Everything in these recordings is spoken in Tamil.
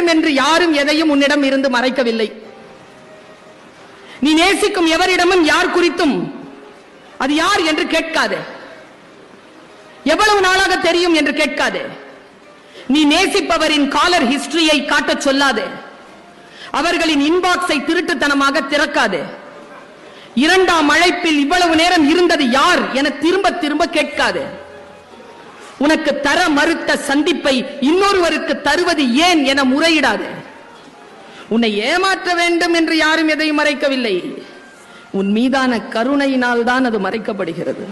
வேண்டும் என்று யாரும் எதையும் உன்னிடம் இருந்து மறைக்கவில்லை. நீ நேசிக்கும் எவரிடமும் யார் குறித்தும் அது யார் என்று கேட்காதே. எவ்வளவு நாளாக தெரியும் என்று கேட்காதே. நீ நேசிப்பவரின் காலர் ஹிஸ்டரியை காட்டச் சொல்லாதே. அவர்களின் இன்பாக்ஸை திருட்டுத்தனமாக திறக்காதே. இரண்டாம் அழைப்பில் இவ்வளவு நேரம் இருந்தது யார் என திரும்ப திரும்ப கேட்காதே. உனக்கு தர மறுத்த சந்திப்பை இன்னொருவருக்கு தருவது ஏன் என முறையிடாதே. உன்னை ஏமாற்ற வேண்டும் என்று யாரும் எதையும் மறைக்கவில்லை. உன் மீதான கருணையினால் தான் அது மறைக்கப்படுகிறது.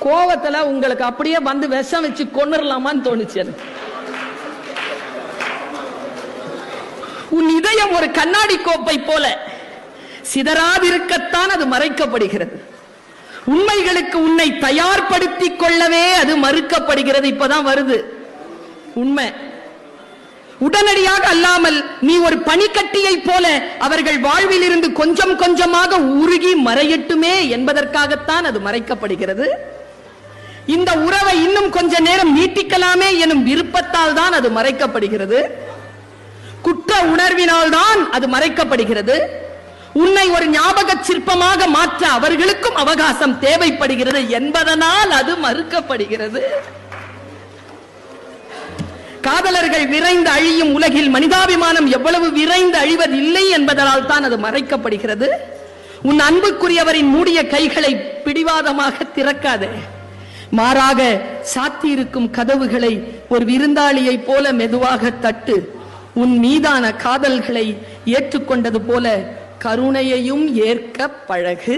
கோவத்துல உங்களுக்கு அப்படியே வந்து விஷம் வச்சு கொன்னுடலாமான்னு தோணுச்சு. உன் இதயம் ஒரு கண்ணாடி கோப்பை போல சிதறாதிருக்கத்தான் அது மறைக்கப்படுகிறது. உண்மைகளுக்கு உன்னை தயார்படுத்திக் கொள்ளவே அது மறுக்கப்படுகிறது. இப்பதான் வருது உண்மை. உடனடியாக அல்லாமல் நீ ஒரு பனிக்கட்டியை போல அவர்கள் வாழ்வில் இருந்து கொஞ்சம் கொஞ்சமாக உருகி மறையட்டுமே என்பதற்காகத்தான் அது மறைக்கப்படுகிறது. இந்த உறவை இன்னும் கொஞ்ச நேரம் நீட்டிக்கலாமே எனும் விருப்பத்தால் தான் அது மறைக்கப்படுகிறது. குற்ற உணர்வினால் தான் அது மறைக்கப்படுகிறது. உன்னை ஒரு ஞாபக சிற்பமாக மாற்ற அவர்களுக்கும் அவகாசம் தேவைப்படுகிறது என்பதனால் அது மறுக்கப்படுகிறது. காதலர்கள் விரைந்து அழியும் உலகில் மனிதாபிமானம் எவ்வளவு விரைந்து அழிவதில்லை என்பதனால் தான் அது மறைக்கப்படுகிறது. உன் அன்புக்குரியவரின் மூடிய கைகளை பிடிவாதமாக திறக்காதே. மாறாக சாத்தியிருக்கும் கதவுகளை ஒரு விருந்தாளியை போல மெதுவாக தட்டு. உன் மீதான காதல்களை ஏற்றுக்கொண்டது போல கருணையையும் ஏற்க பழகு.